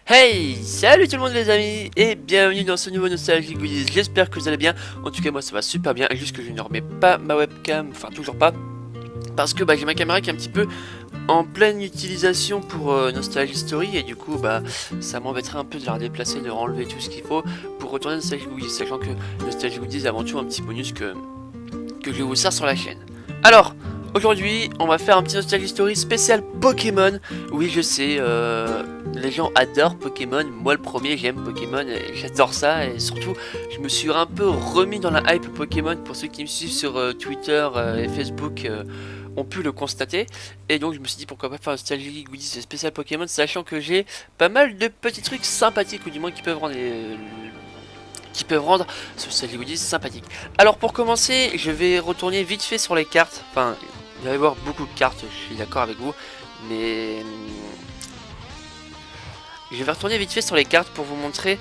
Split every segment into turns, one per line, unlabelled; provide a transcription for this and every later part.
Hey, salut tout le monde les amis et bienvenue dans ce nouveau Nostalgie Goodies. J'espère que vous allez bien. En tout cas moi ça va super bien, juste que je ne remets pas ma webcam, enfin toujours pas, parce que j'ai ma caméra qui est un petit peu en pleine utilisation pour Nostalgie Story et du coup ça m'embêterait un peu de la redéplacer, de enlever tout ce qu'il faut pour retourner à Nostalgie Goodies, sachant que Nostalgie Goodies est avant tout un petit bonus que je vous sers sur la chaîne. Alors, aujourd'hui, on va faire un petit Nostalgie Story spécial Pokémon. Oui, je sais, les gens adorent Pokémon. Moi, le premier, j'aime Pokémon et j'adore ça. Et surtout, je me suis un peu remis dans la hype Pokémon. Pour ceux qui me suivent sur Twitter et Facebook ont pu le constater. Et donc, je me suis dit pourquoi pas faire un Nostalgie Goodies spécial Pokémon, sachant que j'ai pas mal de petits trucs sympathiques, ou du moins qui peuvent rendre ce Nostalgie Goodies sympathique. Alors pour commencer, je vais retourner vite fait sur les cartes. Enfin, il va y avoir beaucoup de cartes, je suis d'accord avec vous. Mais je vais retourner vite fait sur les cartes pour vous montrer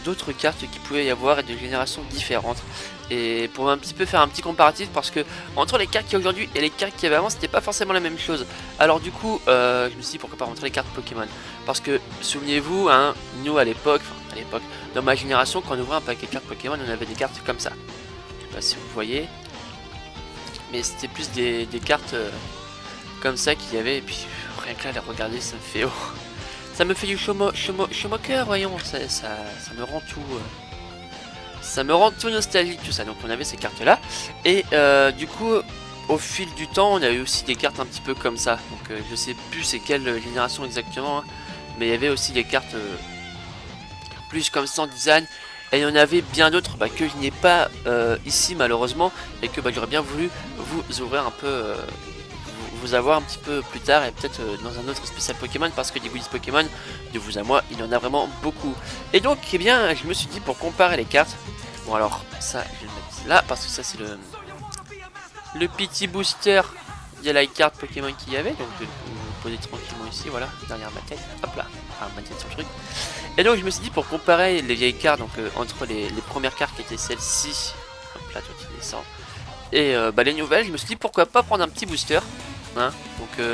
d'autres cartes qui pouvaient y avoir et de générations différentes. Et pour un petit peu faire un petit comparatif, parce que entre les cartes qu'il y a aujourd'hui et les cartes qu'il y avait avant, c'était pas forcément la même chose. Alors du coup, je me suis dit pourquoi pas montrer les cartes Pokémon. Parce que souvenez-vous, hein, nous à l'époque, dans ma génération, quand on ouvrait un paquet de cartes Pokémon, on avait des cartes comme ça. Je sais pas si vous voyez, mais c'était plus des cartes comme ça qu'il y avait. Et puis rien que là, les regarder, ça me fait ça me fait du chaud au cœur, voyons. Ça me rend tout. Ça me rend tout nostalgique, tout ça. Donc on avait ces cartes là. Et du coup, au fil du temps, on a eu aussi des cartes un petit peu comme ça. Donc je sais plus c'est quelle génération exactement, hein, mais il y avait aussi des cartes plus comme ça en design. Et il y en avait bien d'autres que je n'ai pas ici malheureusement. Et que j'aurais bien voulu vous ouvrir un peu, vous avoir un petit peu plus tard. Et peut-être dans un autre spécial Pokémon. Parce que des goodies Pokémon, de vous à moi, il y en a vraiment beaucoup. Et donc, eh bien, je me suis dit pour comparer les cartes. Bon alors, ça, je vais le mettre là. Parce que ça, c'est le petit booster de la carte Pokémon qu'il y avait. Donc, je vais vous poser tranquillement ici, voilà, derrière ma tête. Hop là, enfin, ma tête sur le truc. Et donc je me suis dit pour comparer les vieilles cartes, donc entre les premières cartes qui étaient celles-ci, hop là toi tu descends, et les nouvelles, je me suis dit pourquoi pas prendre un petit booster, hein. Donc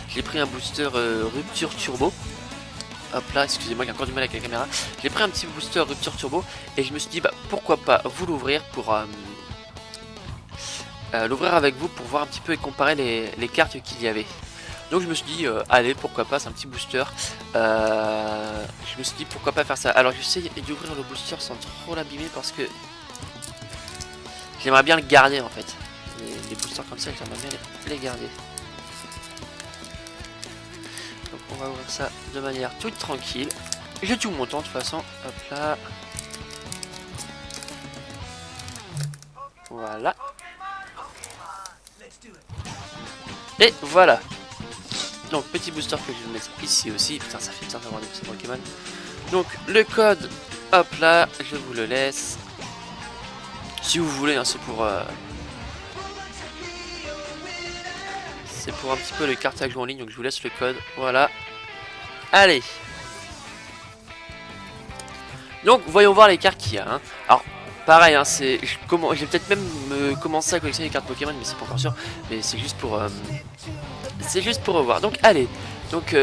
j'ai pris un booster rupture turbo, hop là, excusez-moi j'ai encore du mal avec la caméra, j'ai pris un petit booster rupture turbo, et je me suis dit pourquoi pas vous l'ouvrir pour l'ouvrir avec vous pour voir un petit peu et comparer les cartes qu'il y avait. Donc je me suis dit, allez, pourquoi pas, c'est un petit booster. Je me suis dit, pourquoi pas faire ça. Alors j'essaie d'ouvrir le booster sans trop l'abîmer parce que j'aimerais bien le garder en fait. Les boosters comme ça, j'aimerais bien les garder. Donc on va ouvrir ça de manière toute tranquille. J'ai tout mon temps de toute façon. Hop là. Voilà. Et voilà. Donc petit booster que je vais mettre ici aussi. Putain ça fait bien d'avoir des petits Pokémon. Donc le code, hop là, je vous le laisse. Si vous voulez, hein, c'est pour un petit peu le carte à jouer en ligne. Donc je vous laisse le code. Voilà. Allez. Donc voyons voir les cartes qu'il y a. Hein. Alors pareil, hein, j'ai peut-être même commencé à collectionner les cartes Pokémon, mais c'est pas encore sûr. Mais c'est juste pour revoir. Donc allez. Donc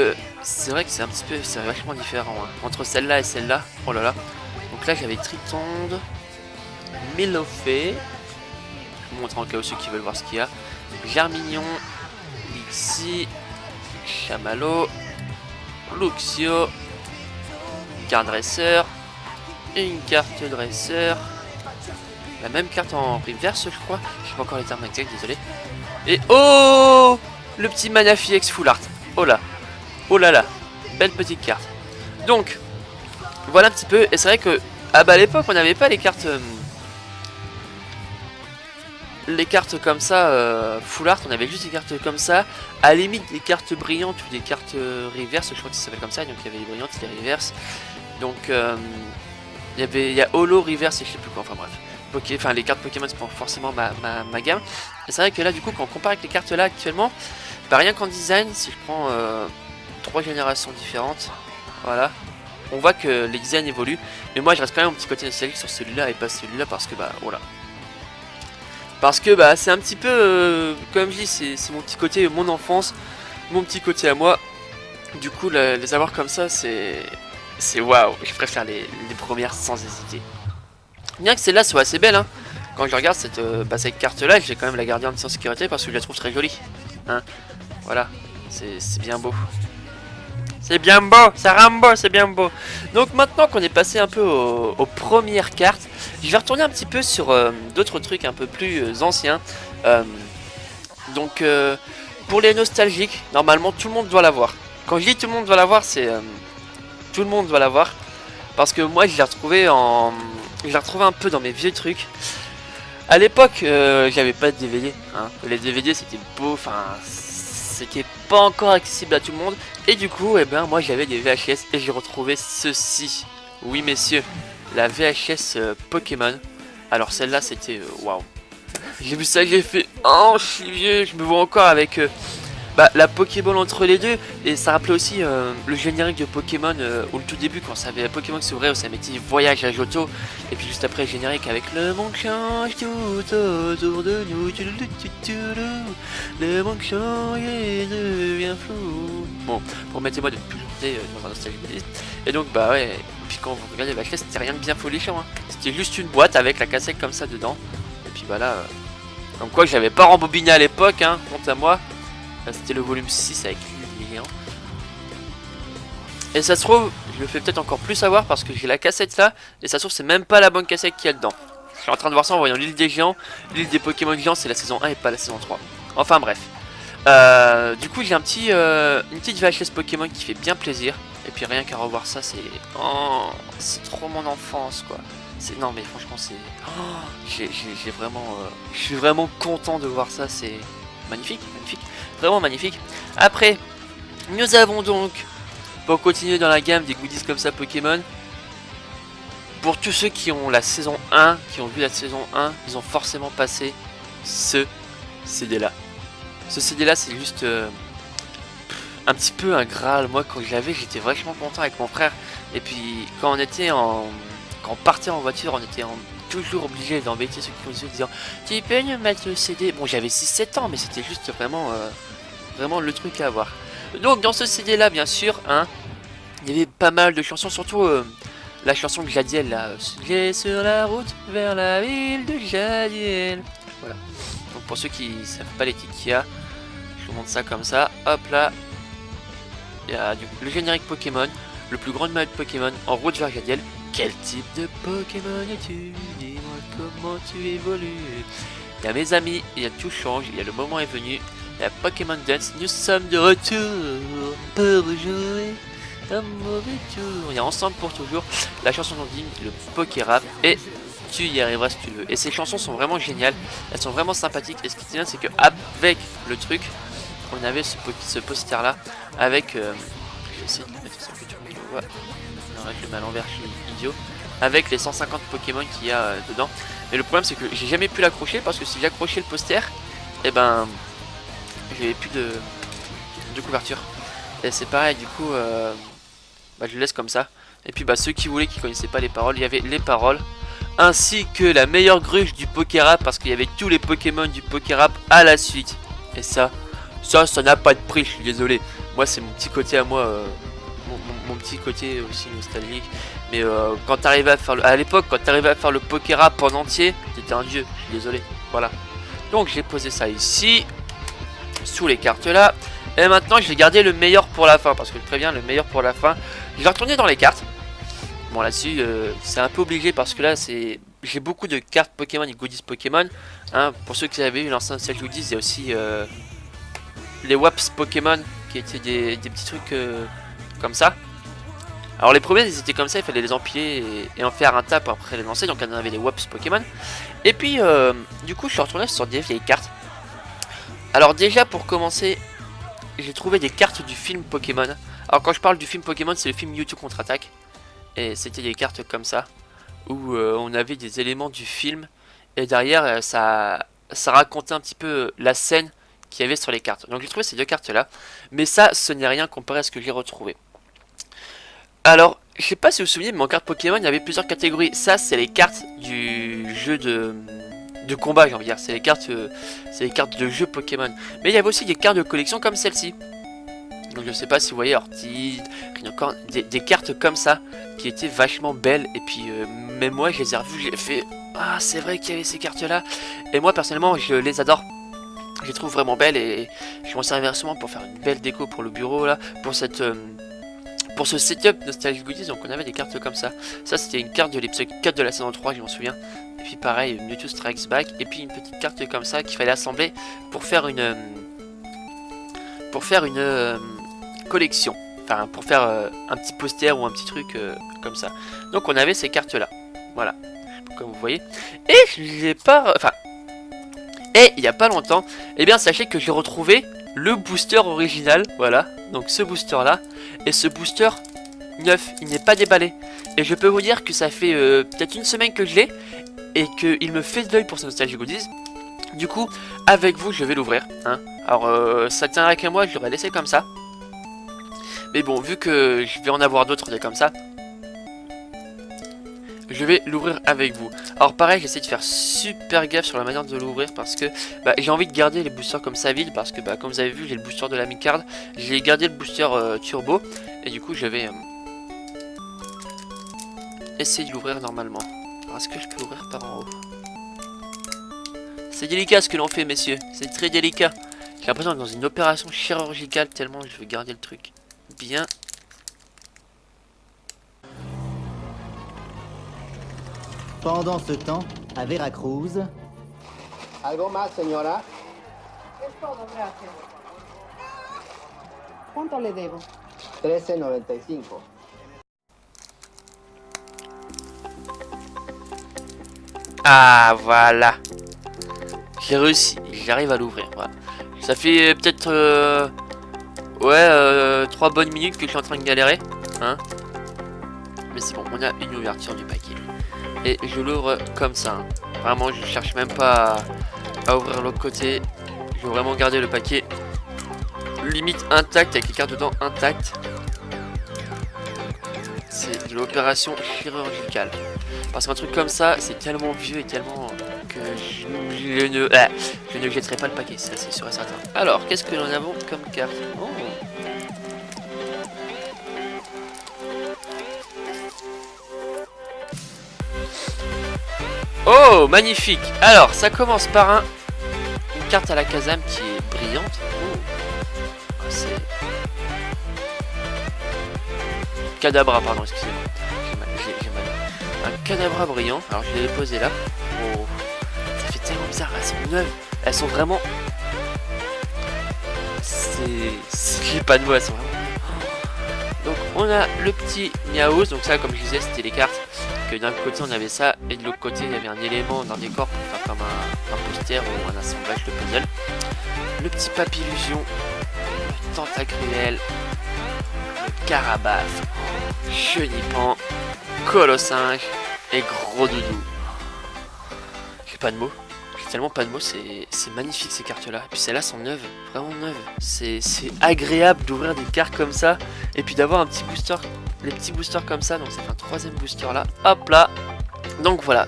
c'est vrai que c'est un petit peu, c'est vachement différent hein, entre celle-là et celle-là. Oh là là. Donc là j'avais Tritonde, Melofée. Je vous montre en cas où ceux qui veulent voir ce qu'il y a. Germignon, Lixie, Chamallow, Luxio, carte dresseur, une carte dresseur, la même carte en reverse je crois. Je sais pas encore les termes exacts, désolé. Et oh, le petit Manaphy X Full Art. Oh là. Oh là là, belle petite carte. Donc, voilà un petit peu. Et c'est vrai que à l'époque, on n'avait pas les cartes comme ça, full art. On avait juste des cartes comme ça. À la limite, des cartes brillantes ou des cartes reverse. Je crois que ça s'appelle comme ça. Donc, il y avait les brillantes et les reverse. Donc, il y a holo, reverse et je sais plus quoi. Enfin, bref. Enfin, les cartes Pokémon, c'est pas forcément ma gamme. Et c'est vrai que là, du coup, quand on compare avec les cartes là actuellement, rien qu'en design, si je prends 3 générations différentes, voilà, on voit que les designs évoluent. Mais moi je reste quand même un petit côté nostalgique sur celui-là et pas celui-là parce que voilà. Parce que c'est un petit peu comme je dis, c'est mon petit côté, mon enfance, mon petit côté à moi. Du coup, les avoir comme ça, c'est waouh. Je préfère les premières sans hésiter. Bien que celle-là soit assez belle, hein. Quand je regarde cette carte-là, je vais quand même la garder en mission sécurité parce que je la trouve très jolie. Hein. Voilà, c'est bien beau. C'est bien beau, ça rambo, c'est bien beau. Donc maintenant qu'on est passé un peu aux premières cartes, je vais retourner un petit peu sur d'autres trucs un peu plus anciens. Euh, pour les nostalgiques, normalement tout le monde doit l'avoir. Quand je dis tout le monde doit l'avoir, c'est tout le monde doit l'avoir. Parce que moi je l'ai retrouvé un peu dans mes vieux trucs. À l'époque, j'avais pas de DVD. Hein. Les DVD c'était beau, enfin c'était pas encore accessible à tout le monde. Et du coup, eh ben moi j'avais des VHS et j'ai retrouvé ceci. Oui messieurs, la VHS Pokémon. Alors celle-là c'était waouh. J'ai vu ça, j'ai fait oh je suis vieux, je me vois encore avec la Pokéball entre les deux. Et ça rappelait aussi le générique de Pokémon au tout début quand ça avait Pokémon qui s'ouvrait où ça mettait Voyage à Johto. Et puis juste après le générique avec le monde change tout autour de nous. Le monde change et devient flou. Bon, permettez-moi de plus jeter dans un nostalgie. Et donc bah ouais, et puis quand vous regardez la clé c'était rien de bien folichon. Hein. C'était juste une boîte avec la cassette comme ça dedans. Et puis bah là, comme quoi que j'avais pas rembobiné à l'époque, hein, honte à moi. C'était le volume 6 avec lui géant. Et ça se trouve, je le fais peut-être encore plus savoir parce que j'ai la cassette là. Et ça se trouve, c'est même pas la bonne cassette qu'il y a dedans. Je suis en train de voir ça en voyant l'île des géants. L'île des Pokémon géants, c'est la saison 1 et pas la saison 3. Enfin bref. Du coup, j'ai une petite VHS Pokémon qui fait bien plaisir. Et puis rien qu'à revoir ça, c'est... Oh, c'est trop mon enfance quoi. Non mais franchement, c'est... Oh, j'ai vraiment... je suis vraiment content de voir ça, c'est... Magnifique, magnifique, vraiment magnifique. Après, nous avons donc, pour continuer dans la gamme des goodies comme ça Pokémon, pour tous ceux qui ont la saison 1, qui ont vu la saison 1, ils ont forcément passé ce CD là. Ce CD là c'est juste un petit peu un graal. Moi quand je l'avais j'étais vachement content avec mon frère. Et puis quand on partait en voiture on était toujours obligé d'embêter ceux qui conduisaient en disant tu peux nous mettre le CD. Bon j'avais 6-7 ans mais c'était juste vraiment le truc à avoir. Donc dans ce CD là bien sûr hein, il y avait pas mal de chansons, surtout la chanson de Jadiel là, j'ai sur la route vers la ville de Jadiel. Voilà. Donc pour ceux qui savent pas les titres qu'il y a, je vous montre ça comme ça. Hop là. Il y a le générique Pokémon, le plus grand mal de Pokémon en route vers Jadiel. Quel type de Pokémon es-tu? Dis-moi comment tu évolues. Il y a mes amis, il y a tout change, il y a le moment est venu. Il y a Pokémon Dance, nous sommes de retour pour jouer un mauvais tour. Il y a Ensemble pour toujours, la chanson d'Ondine, le Pokérap et tu y arriveras si tu le veux. Et ces chansons sont vraiment géniales, elles sont vraiment sympathiques. Et ce qui est bien c'est qu'avec le truc, on avait ce poster là avec... je vais essayer de mettre ça que tout le monde le voit. Non, je le mets à l'envers, je suis idiot. Avec les 150 Pokémon qu'il y a dedans. Mais le problème c'est que j'ai jamais pu l'accrocher parce que si j'accrochais le poster, et ben j'avais plus de couverture. Et c'est pareil du coup je le laisse comme ça. Et puis ceux qui voulaient, qui connaissaient pas les paroles, il y avait les paroles. Ainsi que la meilleure gruche du Pokérap parce qu'il y avait tous les Pokémon du Pokérap à la suite. Et ça n'a pas de prix, je suis désolé. Moi c'est mon petit côté à moi, mon petit côté aussi nostalgique. Mais quand t'arrivais à faire à l'époque, quand t'arrivais à faire le Pokérap en entier, t'étais un dieu, je suis désolé. Voilà. Donc j'ai posé ça ici, sous les cartes là. Et maintenant je vais garder le meilleur pour la fin, parce que je préviens, le meilleur pour la fin. Je vais retourner dans les cartes. Bon là-dessus, c'est un peu obligé parce que là j'ai beaucoup de cartes Pokémon et goodies Pokémon. Hein, pour ceux qui avaient eu l'ancien Cell Goodies, il y a aussi les Waps Pokémon qui étaient des petits trucs comme ça. Alors les premiers ils étaient comme ça, il fallait les empiler et en faire un tas pour après les lancer. Donc on avait les Waps Pokémon. Et puis du coup je suis retourné sur des vieilles cartes. Alors déjà pour commencer, j'ai trouvé des cartes du film Pokémon. Alors quand je parle du film Pokémon, c'est le film Mewtwo contre-attaque. Et c'était des cartes comme ça, où on avait des éléments du film. Et derrière, ça racontait un petit peu la scène qu'il y avait sur les cartes. Donc j'ai trouvé ces deux cartes là. Mais ça, ce n'est rien comparé à ce que j'ai retrouvé. Alors, je sais pas si vous vous souvenez, mais en carte Pokémon, il y avait plusieurs catégories. Ça, c'est les cartes du jeu de combat, j'ai envie de dire. C'est les cartes de jeu Pokémon. Mais il y avait aussi des cartes de collection comme celle-ci. Donc je sais pas si vous voyez Ortiz, encore des cartes comme ça qui étaient vachement belles. Et puis même moi je les ai revues, j'ai fait ah c'est vrai qu'il y avait ces cartes là. Et moi personnellement je les adore. Je les trouve vraiment belles et je m'en servirai sûrement pour faire une belle déco pour le bureau là, pour ce setup Nostalgic Goodies. Donc on avait des cartes comme ça. Ça c'était une carte de l'épisode 4 de la saison 3, je m'en souviens. Et puis pareil, Mewtwo Strikes Back. Et puis une petite carte comme ça qu'il fallait assembler pour faire une collection. Enfin pour faire un petit poster ou un petit truc comme ça. Donc on avait ces cartes là. Voilà. Comme vous voyez. Et je l'ai pas... Enfin... Et il n'y a pas longtemps, eh bien sachez que j'ai retrouvé le booster original, voilà, donc ce booster là, et ce booster neuf, il n'est pas déballé. Et je peux vous dire que ça fait peut-être une semaine que je l'ai, et qu'il me fait de l'œil pour ce Nostalgic Goodies. Du coup, avec vous, je vais l'ouvrir, hein. Alors ça tiendrait qu'à moi, je l'aurais laissé comme ça. Mais bon, vu que je vais en avoir d'autres des comme ça, je vais l'ouvrir avec vous. Alors pareil, j'essaie de faire super gaffe sur la manière de l'ouvrir parce que j'ai envie de garder les boosters comme ça vides parce que comme vous avez vu, j'ai le booster de la mi-card, j'ai gardé le booster turbo et du coup je vais essayer de l'ouvrir normalement. Alors est-ce que je peux l'ouvrir par en haut? C'est délicat ce que l'on fait messieurs, c'est très délicat. J'ai l'impression d'être dans une opération chirurgicale tellement je veux garder le truc bien.
Pendant ce temps, à Veracruz...
¿Algo más, señora?
Es todo, gracias. ¿Cuánto le debo?
13.95.
Ah voilà. J'ai réussi, j'arrive à l'ouvrir. Voilà. Ça fait peut-être 3 bonnes minutes que je suis en train de galérer. Hein. Mais c'est bon, on a une ouverture du paquet. Et je l'ouvre comme ça. Hein. Vraiment, je cherche même pas à ouvrir l'autre côté. Je veux vraiment garder le paquet limite intact, avec les cartes dedans intactes. C'est de l'opération chirurgicale. Parce qu'un truc comme ça, c'est tellement vieux et tellement que je ne jetterai pas le paquet, ça c'est sûr et certain. Alors, qu'est-ce que nous avons comme carte? Oh, magnifique. Alors, ça commence par une carte à la Kazam qui est brillante. Oh, c'est... Kadabra, pardon, excusez-moi. J'ai mal. Un Kadabra brillant. Alors, je l'ai posé là. Oh, ça fait tellement bizarre. Elles sont neuves. Elles sont vraiment... J'ai pas de mots, elles sont vraiment... Donc, on a le petit Miaouz. Donc ça, comme je disais, c'était les cartes... que d'un côté on avait ça et de l'autre côté il y avait un élément d'un décor pour faire comme un poster ou un assemblage de puzzle. Le petit Papillusion, le Tentacruel, le Carabaf, Chenipan, Colossinge et Gros Doudou. J'ai pas de mots, j'ai tellement pas de mots, c'est magnifique ces cartes là. Et puis celles-là sont neuves, vraiment neuves. C'est agréable d'ouvrir des cartes comme ça et puis d'avoir un petit booster. Les petits boosters comme ça, donc c'est un troisième booster là, hop là. Donc voilà,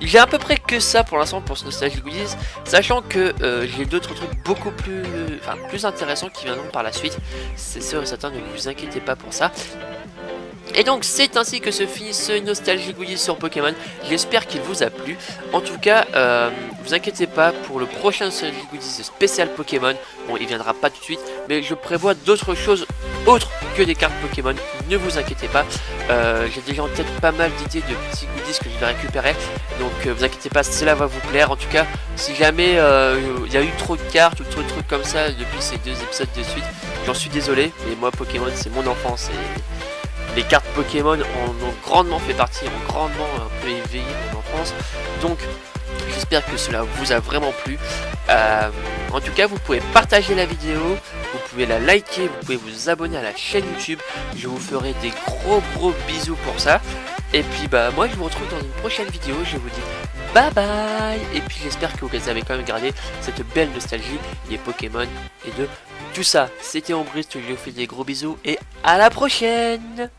j'ai à peu près que ça pour l'instant pour ce Nostalgic Goodies, sachant que j'ai d'autres trucs beaucoup plus intéressants qui viendront par la suite. C'est sûr et certain, ne vous inquiétez pas pour ça. Et donc c'est ainsi que se finit ce Nostalgic Goodies sur Pokémon. J'espère qu'il vous a plu. En tout cas, vous inquiétez pas pour le prochain Nostalgic Goodies spécial Pokémon. Bon, il viendra pas tout de suite, mais je prévois d'autres choses autres que des cartes Pokémon. Ne vous inquiétez pas. J'ai déjà en tête pas mal d'idées de petits goodies que je vais récupérer. Donc vous inquiétez pas, cela va vous plaire. En tout cas, si jamais il y a eu trop de cartes ou trop de trucs comme ça depuis ces 2 épisodes de suite, j'en suis désolé. Mais moi, Pokémon, c'est mon enfance et les cartes Pokémon en ont grandement fait partie, ont grandement un peu éveillé mon enfance. Donc j'espère que cela vous a vraiment plu. En tout cas, vous pouvez partager la vidéo, vous pouvez la liker, vous pouvez vous abonner à la chaîne YouTube. Je vous ferai des gros bisous pour ça. Et puis moi je vous retrouve dans une prochaine vidéo. Je vous dis bye bye. Et puis j'espère que vous avez quand même gardé cette belle nostalgie des Pokémon et de tout ça. C'était Ombrist, je vous fais des gros bisous et à la prochaine.